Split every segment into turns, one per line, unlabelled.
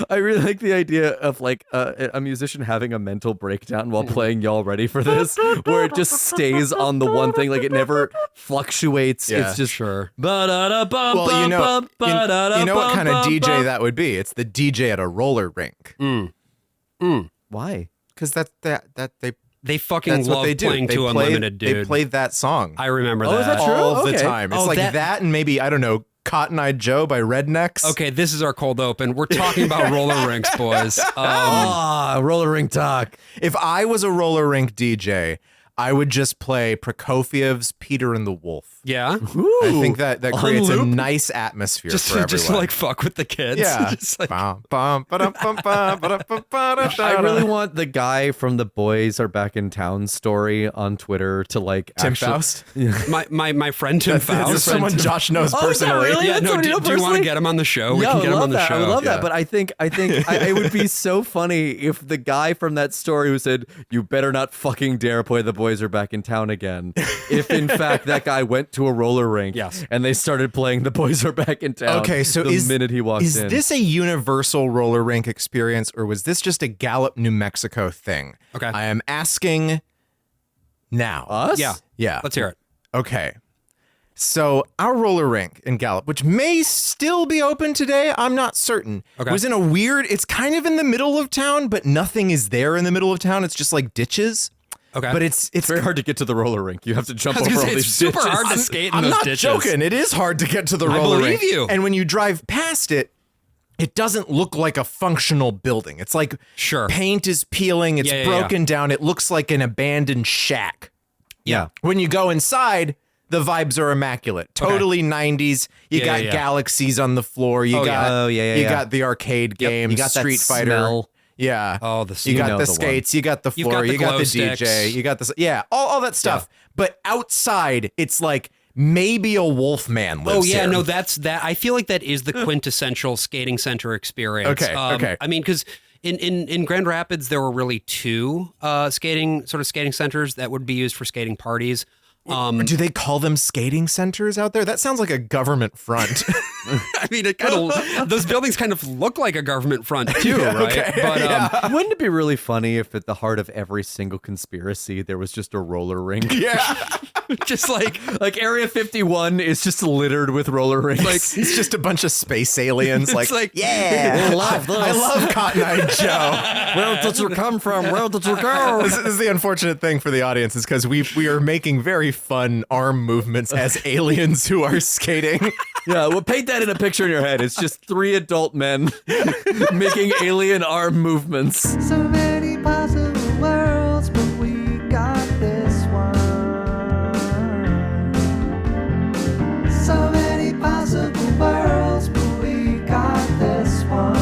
I really like the idea of like a musician having a mental breakdown while playing Y'all Ready for This, where it just stays on the one thing, like it never fluctuates.
Yeah,
it's just
sure.
Well, you know what kind of DJ that would be? It's the DJ at a roller rink.
Why?
Because
they fucking
that's
love
what they do.
playing to Unlimited, dude.
They played that song.
I remember
Oh,
that.
is that true?
all the
Okay.
time. It's
Oh,
like
that-
that and maybe, I don't know, Cotton Eye Joe by Rednecks.
Okay, this is our cold open. We're talking about roller rinks, boys.
Roller rink talk.
If I was a roller rink DJ, I would just play Prokofiev's Peter and the Wolf.
Yeah,
I think that creates a
loop?
nice atmosphere
just
for everyone.
just to like fuck with the kids.
yeah.
Just like,
Bum, bum, ba-dum, bum, bum, ba-dum, bum, ba-da,
I
da-da.
really want the guy from the Boys Are Back in Town story on Twitter to like
Tim
actually,
Faust.
my friend Tim
That's
Faust.
someone Josh knows
Oh, is that
personally.
really?
Yeah,
That's
no.
somebody
Do
you know
you want to
personally?
get him on the show? We
Yeah,
can
I
get
would
him
love
on the
that.
show.
I would love
Yeah.
that. But I think it would be so funny if the guy from that story who said, "You better not fucking dare play The Boys Are Back in Town again," if in fact that guy went to a roller rink,
Yes.
and they started playing The Boys Are Back in Town.
Okay, so
the minute he walked
is
in.
this a universal roller rink experience, or was this just a Gallup, New Mexico thing?
Okay.
I am asking now.
us?
Yeah,
Yeah.
Let's hear it.
Okay. So our roller rink in Gallup, which may still be open today, I'm not certain,
Okay.
was in a weird, it's kind of in the middle of town, but nothing is there in the middle of town. It's just like ditches.
Okay,
But it's
It's very hard to get to the roller rink. You have to jump
I was
over
gonna
all
say,
these
it's super
ditches.
hard to skate in
I'm
those
not
ditches.
joking. It is hard to get to the
I
roller
believe
rink.
you.
And when you drive past it, it doesn't look like a functional building. It's like
Sure.
paint is peeling. It's
Yeah, yeah,
broken down. It looks like an abandoned shack.
Yeah.
When you go inside, the vibes are immaculate. Totally 90s. You
Yeah,
got
yeah, yeah.
galaxies on the floor. You
Oh,
got
yeah.
Oh, yeah,
you
yeah.
got the arcade games,
You got that
Street Fighter.
smell.
Yeah.
Oh, the
You got
know
the
the one.
skates, you got the
You've
floor,
got the
you got
glow
the
sticks.
DJ, you got the all that stuff. But outside, it's like maybe a Wolfman lives
Oh yeah,
here.
no, that's that. I feel like that is the quintessential skating center experience.
Okay, okay.
I mean, because in Grand Rapids there were really two skating centers that would be used for skating parties.
Do they call them skating centers out there? That sounds like a government front.
I mean, it kind of those buildings kind of look like a government front too, right?
okay,
But
Wouldn't it be really funny if at the heart of every single conspiracy there was just a roller rink?
yeah.
just like
Area 51 is just littered with roller rinks.
Like it's just a bunch of space aliens. Like,
like-
yeah,
I love this.
I love Cotton Eye Joe.
Where did you come from? Where did you go?
This is the unfortunate thing for the audience is because we are making very fun arm movements as aliens who are skating.
Yeah, well, paint that in a picture in your head. It's just three adult men making alien arm movements.
So many possible worlds, but we got this one. So many possible worlds, but we got this one.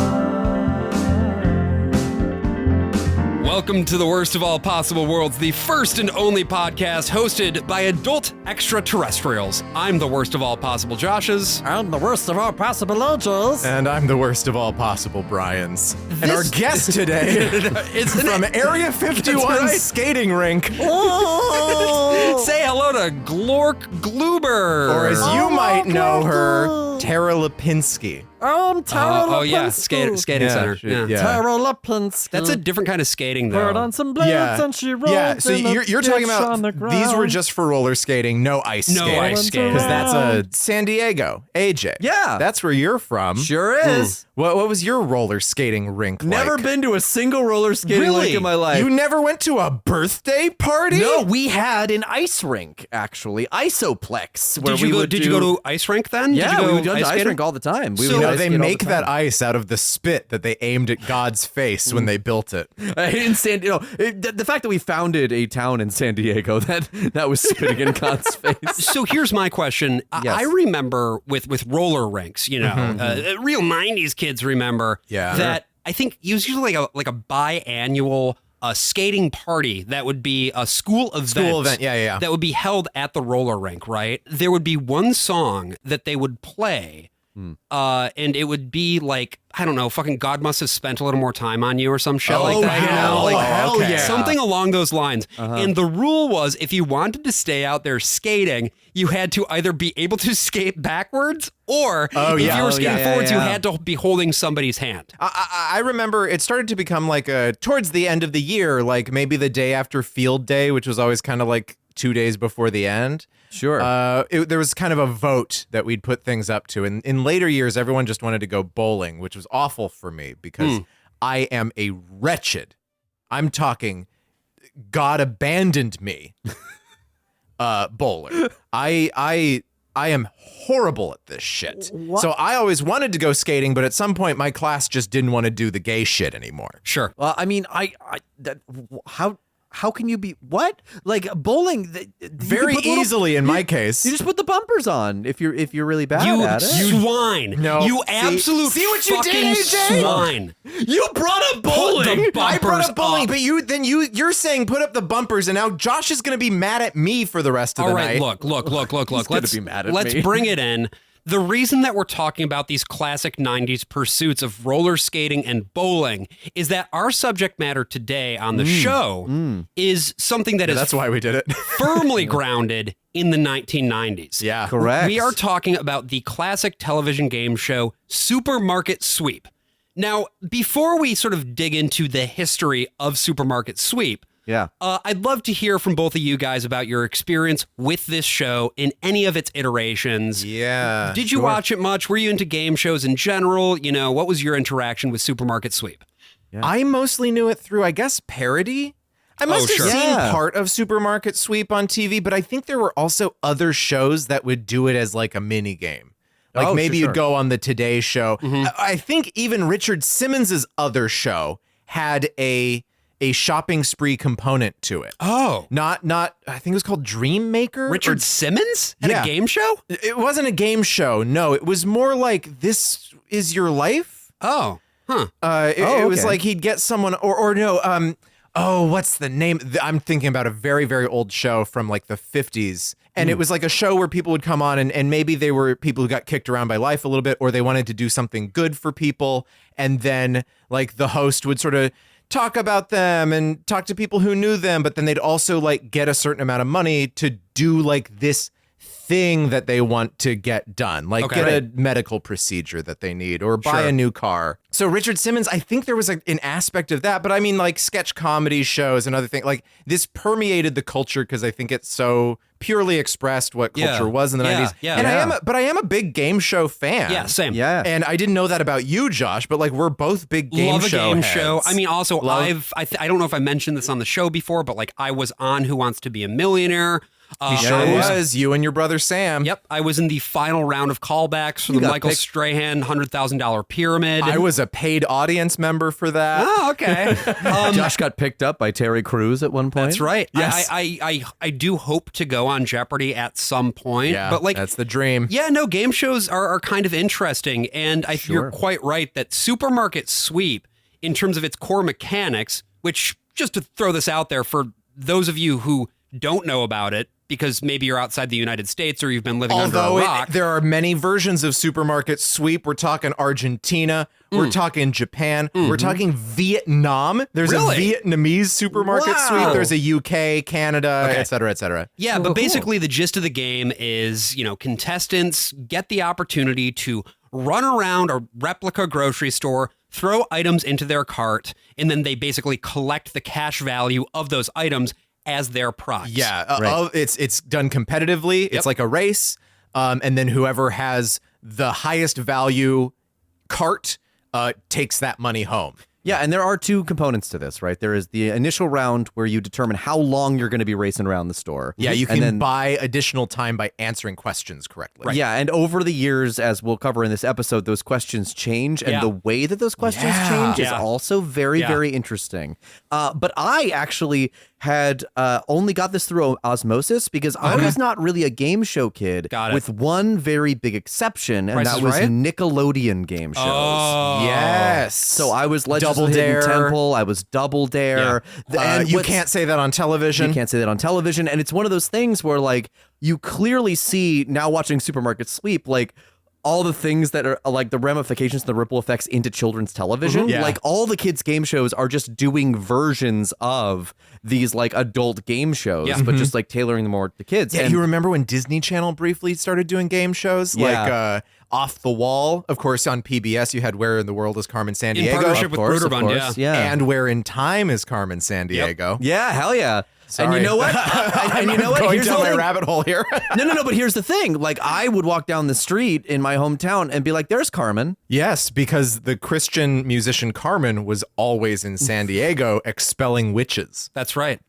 welcome to the worst of all possible worlds, the first and only podcast hosted by adult extraterrestrials. I'm the worst of all possible Joshes.
I'm the worst of all possible ages.
And I'm the worst of all possible Brians. And our
This-
guest today is from Area 51
right.
skating rink.
Oh!
Say hello to Glork Gluber.
Or as you might know her, Tara Lipinski.
I'm Tara
oh yeah,
Lipinski.
skating
Yeah,
center.
she-
Yeah.
yeah.
Tara Lipinski.
That's a different kind of skating,
Put
though.
on some blades and she rolled
Yeah, so
in a
you're talking
ditch on the
about these were
ground.
just for roller skating, no ice
No
skating.
ice skating.
Because that's San Diego, AJ.
Yeah.
That's where you're from.
Sure is.
What was your roller skating rink
Never
like?
been to a single roller skating
Really?
rink in my life.
You never went to a birthday party?
No, we had an ice rink, actually. Isoplex. Where
Did you
we
go?
would
Did you
do-
go to ice rink then?
Yeah,
did you go
we would go to ice
skating?
rink all the time. We
So-
would
No,
ice
they
skate all
make
the
that
time.
ice out of the spit that they aimed at God's face when they built it.
In San, the fact that we founded a town in San Diego that was spitting in God's face.
So here's my question.
Yes.
I remember with roller rinks, you know, real 90s kids remember
Yeah.
that I think it was usually like a biannual skating party that would be a school event.
Yeah.
That would be held at the roller rink, right? There would be one song that they would play and it would be like, I don't know, fucking God must have spent a little more time on you or some shit like
Oh,
that.
hell,
Like,
hell yeah.
something along those lines. And the rule was, if you wanted to stay out there skating, you had to either be able to skate backwards, or if you were skating forwards, you had to be holding somebody's hand.
I remember it started to become like towards the end of the year, like maybe the day after field day, which was always kind of like 2 days before the end.
Sure.
There was kind of a vote that we'd put things up to. And in later years, everyone just wanted to go bowling, which was awful for me because I am a wretched, I'm talking God abandoned me bowler. I am horrible at this shit.
What?
So I always wanted to go skating, but at some point my class just didn't want to do the gay shit anymore.
Sure.
Well, I mean, how can you be what? Like bowling
Very easily in my case.
You just put the bumpers on if you're really bad
You
at it.
swine.
No.
You absolute
See what you
fucking
did, AJ?
swine.
You brought up bowling.
The
I brought
bumpers
up bowling,
up.
but you're saying put up the bumpers, and now Josh is going to be mad at me for the rest of
All
the
right,
night.
look.
gonna
Let's
be mad at
let's
me.
bring it in. The reason that we're talking about these classic 90s pursuits of roller skating and bowling is that our subject matter today on the show is something that is
That's why we did it.
firmly grounded in the 1990s.
Yeah.
Correct.
We are talking about the classic television game show Supermarket Sweep. Now, before we sort of dig into the history of Supermarket Sweep,
Yeah.
I'd love to hear from both of you guys about your experience with this show in any of its iterations.
Yeah.
Did you watch it much? Were you into game shows in general? You know, what was your interaction with Supermarket Sweep?
I mostly knew it through, I guess, parody. I must have
sure.
seen
Yeah.
part of Supermarket Sweep on TV, but I think there were also other shows that would do it as like a mini game. Like
Oh,
maybe
sure,
you'd go on the Today Show. I think even Richard Simmons's other show had a shopping spree component to it.
Oh.
Not I think it was called Dream Maker.
Richard Simmons at
Yeah.
a game show?
It wasn't a game show. No, it was more like This Is Your Life.
Oh. Huh.
It was
okay.
like he'd get someone or no, what's the name? I'm thinking about a very, very old show from like the 50s. And it was like a show where people would come on and maybe they were people who got kicked around by life a little bit, or they wanted to do something good for people. And then like the host would sort of talk about them and talk to people who knew them, but then they'd also like get a certain amount of money to do like this thing that they want to get done, like
Okay.
get a medical procedure that they need or buy
Sure.
a new car. So Richard Simmons, I think there was an aspect of that, but I mean like sketch comedy shows and other things like this permeated the culture because I think it's so purely expressed what culture
Yeah.
was in the
Yeah,
90s.
yeah.
And
Yeah.
I am a big game show fan.
Yeah, same.
Yeah.
And I didn't know that about you, Josh, but like we're both big game
Love a
show
game
heads.
show. I mean, also,
Love-
I don't know if I mentioned this on the show before, but like I was on Who Wants to Be a Millionaire.
Sure
I
was you and your brother Sam.
Yep, I was in the final round of callbacks for
You
the
got
Michael
picked.
Strahan $100,000 pyramid.
I was a paid audience member for that.
Oh, okay.
Josh got picked up by Terry Crews at one point.
That's right.
Yes.
I do hope to go on Jeopardy at some point.
Yeah,
but like,
that's the dream.
yeah, no, game shows are kind of interesting. And you're quite right that Supermarket Sweep, in terms of its core mechanics, which just to throw this out there for those of you who don't know about it, because maybe you're outside the United States or you've been living under
Although
a rock.
there are many versions of Supermarket Sweep. We're talking Argentina. We're talking Japan. We're talking Vietnam. There's
Really?
a Vietnamese Supermarket
Wow.
Sweep. There's a UK, Canada, et cetera, et cetera.
Yeah, but basically the gist of the game is, contestants get the opportunity to run around a replica grocery store, throw items into their cart, and then they basically collect the cash value of those items as their prize.
Yeah, it's done competitively. It's like a race, and then whoever has the highest value cart takes that money home.
Yeah, and there are two components to this, right? There is the initial round where you determine how long you're going to be racing around the store.
Yeah, you
And
can
then-
buy additional time by answering questions correctly.
Yeah, and over the years, as we'll cover in this episode, those questions change, and
Yeah.
the way that those questions
Yeah.
change is
Yeah.
also very,
Yeah.
very interesting. But I actually had only got this through osmosis because I was not really a game show kid.
Got it.
With one very big exception, and
Price
that
is
was
Right?
Nickelodeon game shows.
Oh.
Yes.
So I was Legends
Double
of the Hidden
Dare.
Temple. I was Double Dare. And
you
what's-
can't say that on television.
You can't say that on television. And it's one of those things where, like, you clearly see now watching Supermarket Sweep, like, all the things that are like the ramifications and the ripple effects into children's television.
Yeah.
Like all the kids' game shows are just doing versions of these like adult game shows, but just like tailoring them more to kids.
Yeah,
And
you remember when Disney Channel briefly started doing game shows?
Yeah.
Like Off the Wall. Of course, on PBS, you had Where in the World is Carmen
In
Sandiego?
partnership with
of
Bruderbund,
course, yeah.
And Where in Time is Carmen Sandiego?
Yeah, hell yeah. And you know what? And you know what?
Going
Here's the
down my
thing.
rabbit hole here.
No, but here's the thing. Like, I would walk down the street in my hometown and be like, there's Carmen.
Yes, because the Christian musician Carmen was always in San Diego expelling witches.
That's right.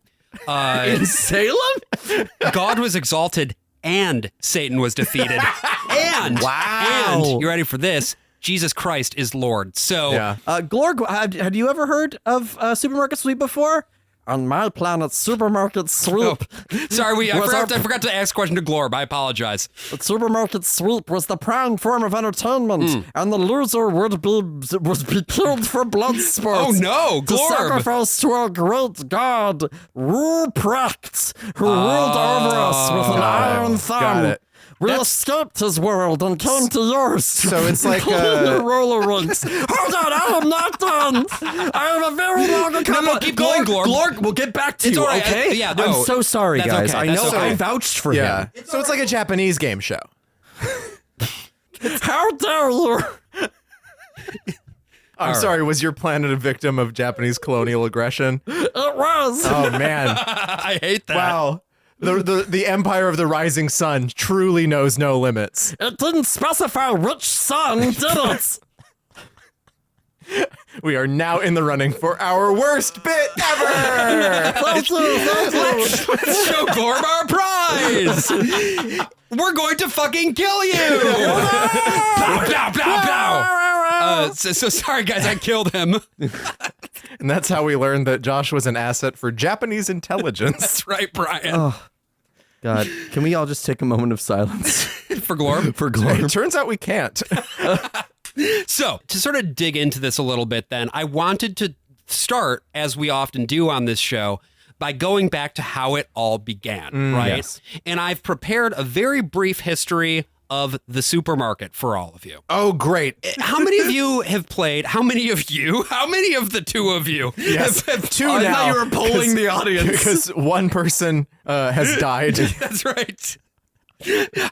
In Salem?
God was exalted and Satan was defeated. And you ready for this? Jesus Christ is Lord. So
Yeah.
Glorg, had you ever heard of Supermarket Sweep before? On my planet, Supermarket Sweep.
sorry, I
Was
forgot to ask a question to Glorb. I apologize.
Supermarket Sweep was the prime form of entertainment, and the loser would be killed for blood sports.
Oh no,
To
Glorb!
sacrifice to a great god, Ruprecht, who ruled over us with an iron thumb.
Got it.
We escaped his world and came to yours.
So it's like
including the roller rinks. Hold on, I am not done. I have a very long account.
No, keep going, Glorb.
Glorb, we'll get back to
It's
you,
all right.
okay?
Yeah, no,
I'm so sorry,
that's
guys.
okay.
I
That's
know
okay.
I vouched for
Yeah.
him.
So it's like a Japanese game show.
How dare you?
I'm sorry, was your planet a victim of Japanese colonial aggression?
It was.
Oh, man.
I hate that.
Wow. The Empire of the Rising Sun truly knows no limits.
It didn't specify which sun, did it?
We are now in the running for our worst bit ever.
Thank you.
Let's show Glorb our prize. We're going to fucking kill you. Pow, pow, pow, pow. So sorry, guys, I killed him.
And that's how we learned that Josh was an asset for Japanese intelligence.
That's right, Brian.
God, can we all just take a moment of silence
For Glorb.
for Glorb?
It turns out we can't.
So, to sort of dig into this a little bit, then, I wanted to start, as we often do on this show, by going back to how it all began, right?
yes.
And I've prepared a very brief history of the supermarket for all of you.
Oh, great.
How many of you have played? How many of the two of you?
Yes,
have
two
I
now.
thought you were polling the audience.
Because one person has died.
That's right.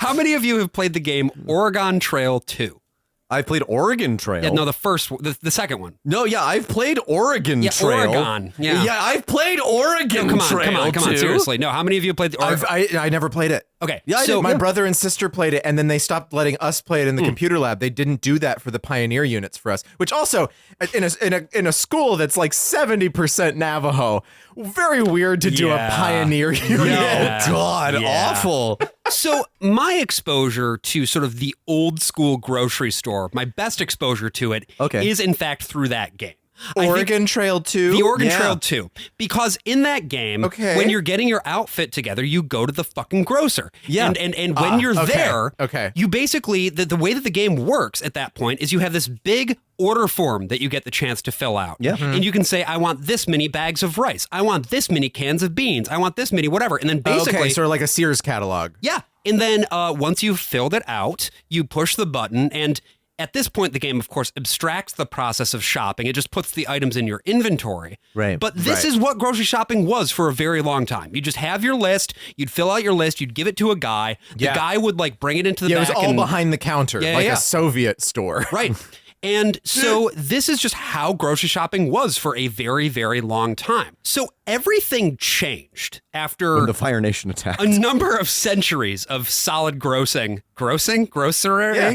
How many of you have played the game Oregon Trail 2?
I played Oregon Trail.
Yeah, no, the second one.
No, yeah, I've played Oregon
Yeah,
Trail.
Oregon, yeah.
Yeah, I've played Oregon
Come on,
Trail
come on,
too.
seriously. No, how many of you have played the Oregon?
I never played it.
Okay,
Yeah, I
so
did.
My brother and sister played it, and then they stopped letting us play it in the computer lab. They didn't do that for the pioneer units for us, which also in a school that's like 70% Navajo, very weird to do a
Yeah.
pioneer unit.
Yeah.
Oh God,
Yeah.
awful.
So my exposure to sort of the old school grocery store, my best exposure to it
Okay.
is in fact through that game. I think
Oregon Trail 2.
the Oregon
Yeah.
Trail 2. Because in that game,
Okay.
when you're getting your outfit together, you go to the fucking grocer.
Yeah.
And when you're
okay,
there,
okay.
you basically, the way that the game works at that point is you have this big order form that you get the chance to fill out.
Yeah.
And you can say, I want this many bags of rice. I want this many cans of beans. I want this many, whatever. And then basically...
Okay, sort of like a Sears catalog.
Yeah. And then once you've filled it out, you push the button, and at this point, the game, of course, abstracts the process of shopping. It just puts the items in your inventory.
Right.
But this is what grocery shopping was for a very long time. You just have your list, you'd fill out your list, you'd give it to a guy. The
Yeah.
guy would like bring it into the
Yeah, it
back.
was all
and,
behind the counter,
Yeah,
like
yeah.
a Soviet store.
Right. And so this is just how grocery shopping was for a very, very long time. So everything changed after
When the Fire Nation attacked.
a number of centuries of solid grocery?
yeah,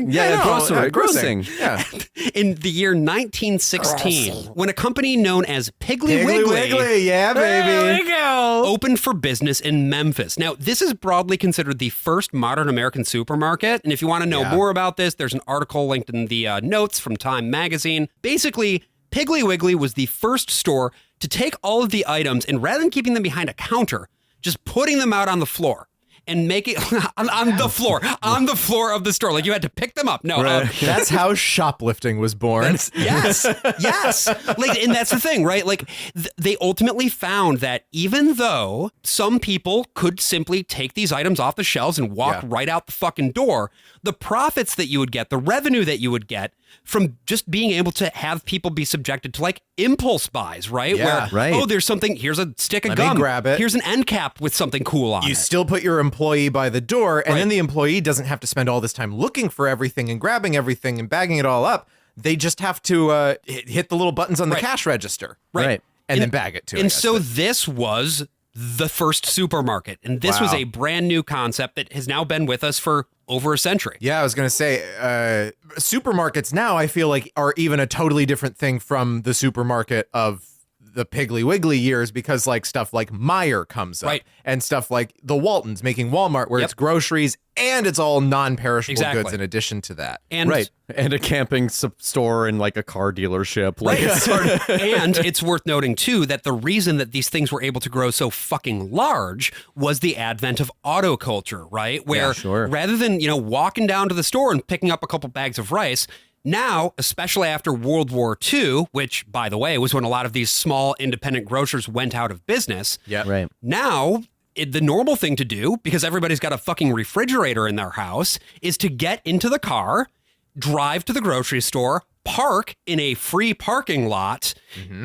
grossing.
Yeah.
In the year 1916, when a company known as Piggly
Piggly
Wiggly
Wiggly, yeah, baby.
opened for business in Memphis. Now, this is broadly considered the first modern American supermarket. And if you want to know more about this, there's an article linked in the notes from Time magazine. Basically, Piggly Wiggly was the first store to take all of the items and rather than keeping them behind a counter, just putting them out on the floor. and make it on the floor of the store. Like you had to pick them up. No,
That's how shoplifting was born.
yes. Like, and that's the thing, right? Like they ultimately found that even though some people could simply take these items off the shelves and walk right out the fucking door, the profits that you would get, the revenue that you would get from just being able to have people be subjected to like impulse buys, right?
Yeah,
right.
Oh, there's something, here's a stick of
Let me
gum.
grab it.
Here's an end cap with something cool on it.
You still put your employee by the door, and
Right.
then the employee doesn't have to spend all this time looking for everything and grabbing everything and bagging it all up. They just have to hit the little buttons on the cash register.
Right.
And then bag it too.
And so this was the first supermarket. And this was a brand new concept that has now been with us for over a century.
Yeah, I was going to say, supermarkets now I feel like are even a totally different thing from the supermarket of the Piggly Wiggly years, because like stuff like Meijer comes up,
Right.
and stuff like the Waltons making Walmart, where it's groceries and it's all non-perishable goods in addition to that.
And
Right. And a camping store and like a car dealership. Like it's sort of
and it's worth noting, too, that the reason that these things were able to grow so fucking large was the advent of auto culture, right? Where rather than, walking down to the store and picking up a couple bags of rice, now, especially after World War II, which, by the way, was when a lot of these small independent grocers went out of business.
Yeah.
right.
Now, the normal thing to do, because everybody's got a fucking refrigerator in their house, is to get into the car, drive to the grocery store, park in a free parking lot,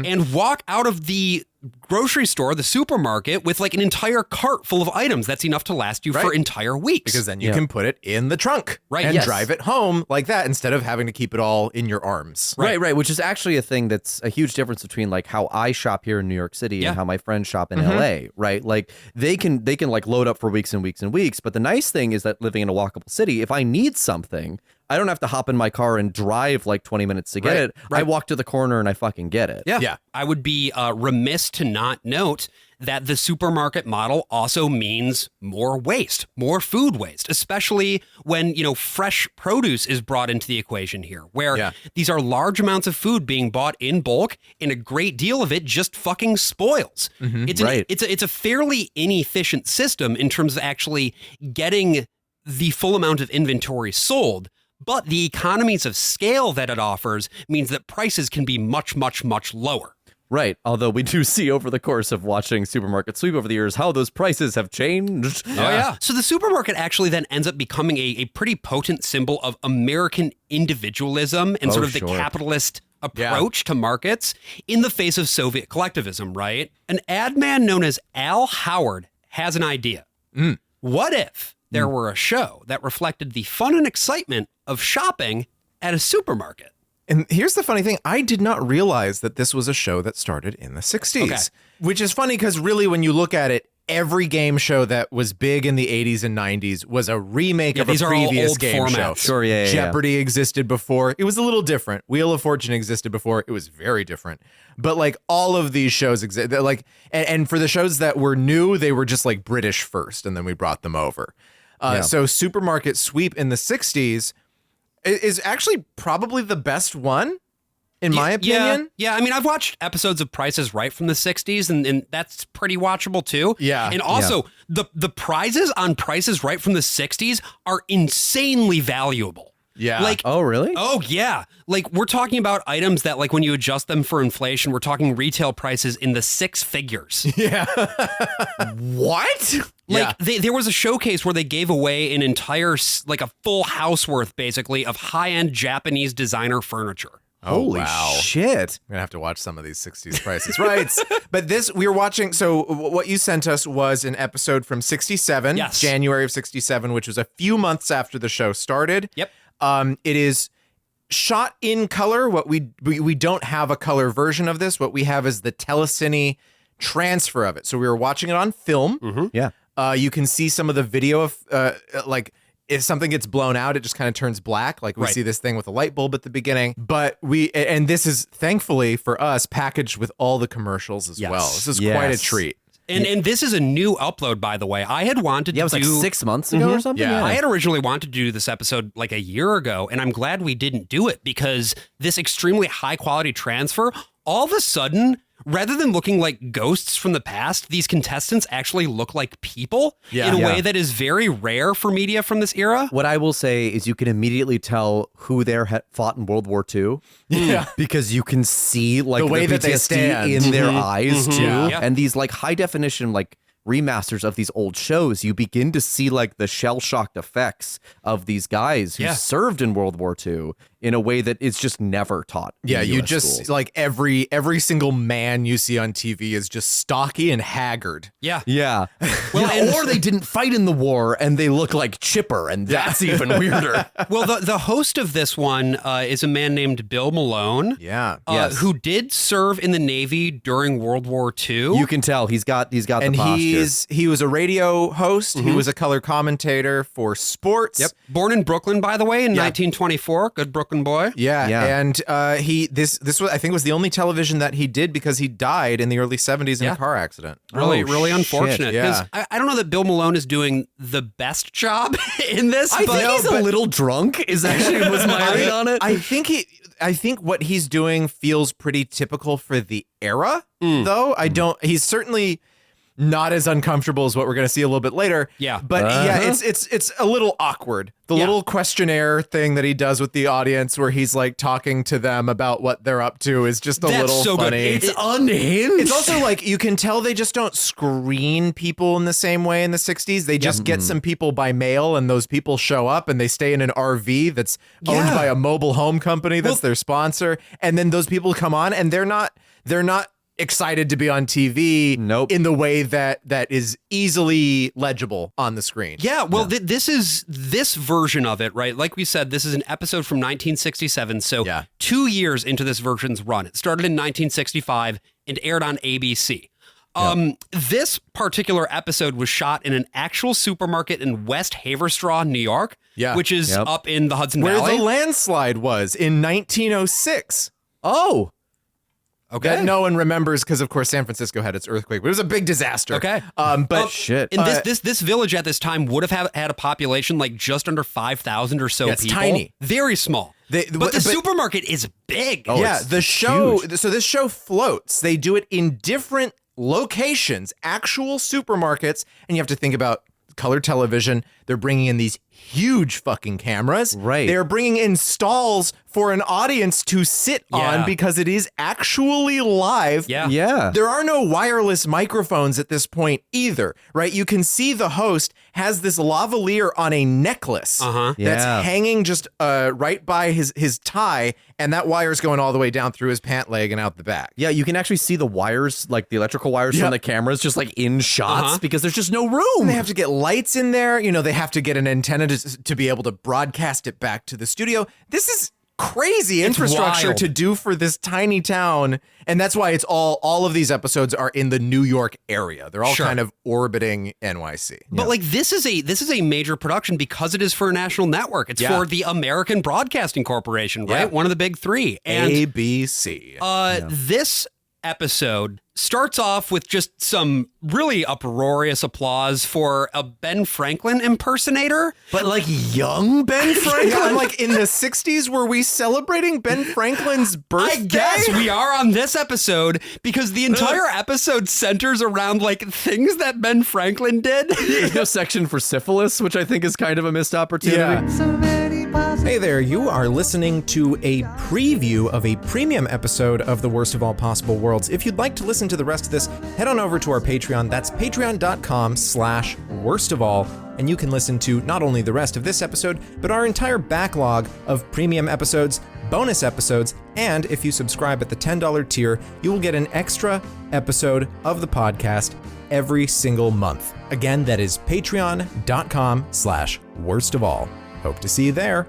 and walk out of the grocery store, the supermarket, with like an entire cart full of items. That's enough to last you for entire weeks.
Because then you can put it in the trunk and drive it home like that, instead of having to keep it all in your arms.
Right. Which is actually a thing that's a huge difference between like how I shop here in New York City and how my friends shop in LA, right? Like they can like load up for weeks and weeks and weeks. But the nice thing is that living in a walkable city, if I need something, I don't have to hop in my car and drive like 20 minutes to get it. I walk to the corner and I fucking get it.
Yeah. I would be remiss to not note that the supermarket model also means more waste, more food waste, especially when, fresh produce is brought into the equation here, where these are large amounts of food being bought in bulk, and a great deal of it just fucking spoils. It's a fairly inefficient system in terms of actually getting the full amount of inventory sold. But the economies of scale that it offers means that prices can be much, much, much lower.
Right. Although we do see over the course of watching Supermarket Sweep over the years how those prices have changed.
Oh, yeah. So the supermarket actually then ends up becoming a pretty potent symbol of American individualism and sort of the capitalist approach to markets in the face of Soviet collectivism, right? An ad man known as Al Howard has an idea. What if there were a show that reflected the fun and excitement of shopping at a supermarket?
And here's the funny thing. I did not realize that this was a show that started in the 60s, which is funny because really when you look at it, every game show that was big in the 80s and 90s was a remake of a previous game show.
Sure,
Jeopardy existed before. It was a little different. Wheel of Fortune existed before. It was very different. But like all of these shows exist. Like, and for the shows that were new, they were just like British first, and then we brought them over. So Supermarket Sweep in the 60s is actually probably the best one, in my opinion.
Yeah, I mean, I've watched episodes of Price is Right from the 60s, and that's pretty watchable, too.
Yeah.
And also, the prizes on Price is Right from the 60s are insanely valuable.
Yeah.
Like,
Oh, really?
oh, yeah. Like, we're talking about items that, like, when you adjust them for inflation, we're talking retail prices in the six figures.
Yeah. What?
Like, there was a showcase where they gave away an entire, like, a full house worth, basically, of high-end Japanese designer furniture.
Holy shit.
I'm going to have to watch some of these 60s prices rights. But this, we were watching, so what you sent us was an episode from 67, January of 67, which was a few months after the show started.
Yep.
It is shot in color. What we don't have a color version of this. What we have is the telecine transfer of it. So we were watching it on film.
Yeah.
You can see some of the video of like if something gets blown out, it just kind of turns black. Like we see this thing with a light bulb at the beginning. But and this is thankfully for us packaged with all the commercials as well. This is quite a treat.
And this is a new upload, by the way. I had wanted to do...
it was like 6 months ago or something?
Yeah. I had originally wanted to do this episode like a year ago, and I'm glad we didn't do it because this extremely high-quality transfer all of a sudden rather than looking like ghosts from the past, these contestants actually look like people in a way that is very rare for media from this era.
What I will say is you can immediately tell who there fought in World War II.
Yeah.
Because you can see like
the way
PTSD
that they stand
in their eyes too.
Yeah.
And these like high definition like remasters of these old shows, you begin to see like the shell-shocked effects of these guys who served in World War II in a way that is just never taught.
Yeah,
in
you
US
just
schools.
like every single man you see on TV is just stocky and haggard.
Yeah.
Yeah.
Well,
or they didn't fight in the war and they look like Chipper, and that's even weirder.
Well, the host of this one is a man named Bill Malone.
Yeah.
Who did serve in the Navy during World War II.
You can tell he's got
And
the posture.
he was a radio host. He was a color commentator for sports.
Yep. Born in Brooklyn, by the way, in 1924. Good Brooklyn boy.
Yeah.
Yeah.
And this was, I think, was the only television that he did because he died in the early 70s in a car accident.
Really
shit.
unfortunate.
Yeah.
Because I don't know that Bill Malone is doing the best job in this.
I
but
think he's a little drunk. Is actually was my read on it.
I think what he's doing feels pretty typical for the era, though. He's certainly not as uncomfortable as what we're going to see a little bit later.
Yeah.
But it's a little awkward. The little questionnaire thing that he does with the audience where he's like talking to them about what they're up to is just a little
so
funny.
good.
It's unhinged.
It's also like you can tell they just don't screen people in the same way in the 60s. They just get some people by mail and those people show up and they stay in an RV that's owned by a mobile home company that's their sponsor. And then those people come on and they're not excited to be on TV in the way that is easily legible on the screen.
Yeah, well, this is this version of it, right? Like we said, this is an episode from 1967, so 2 years into this version's run. It started in 1965 and aired on ABC. This particular episode was shot in an actual supermarket in West Haverstraw, New York, which is up in the Hudson Valley.
Where the landslide was in 1906.
Oh.
Okay.
That no one remembers because, of course, San Francisco had its earthquake. But it was a big disaster.
Okay.
But
shit.
And this village at this time would have had a population like just under 5,000 or so
it's
people.
tiny.
Very small. But the supermarket is big.
the show. So this show floats. They do it in different locations, actual supermarkets, and you have to think about color television. They're bringing in these huge fucking cameras.
Right.
They're bringing in stalls for an audience to sit on because it is actually live.
Yeah.
Yeah.
There are no wireless microphones at this point either, right? You can see the host has this lavalier on a necklace that's hanging just right by his tie, and that wire's going all the way down through his pant leg and out the back.
Yeah, you can actually see the wires, like the electrical wires from the cameras, just like in shots because there's just no room.
And they have to get lights in there. You know, they have to get an antenna to be able to broadcast it back to the studio. This is crazy infrastructure
wild.
to do for this tiny town. And that's why it's all of these episodes are in the New York area. They're all kind of orbiting NYC.
But like this is a major production because it is for a national network. It's for the American Broadcasting Corporation, right? One of the big three. And
ABC.
This episode starts off with just some really uproarious applause for a Ben Franklin impersonator.
But like young Ben Franklin?
Yeah, I'm like, in the 60s, were we celebrating Ben Franklin's birthday?
I guess we are on this episode because the entire episode centers around like things that Ben Franklin did.
There's no section for syphilis, which I think is kind of a missed opportunity.
Yeah.
So many
Hey there, you are listening to a preview of a premium episode of The Worst of All Possible Worlds. If you'd like to listen to the rest of this, head on over to our Patreon. That's patreon.com/worstofall. And you can listen to not only the rest of this episode, but our entire backlog of premium episodes, bonus episodes, and if you subscribe at the $10 tier, you will get an extra episode of the podcast every single month. Again, that is patreon.com/worstofall. Hope to see you there.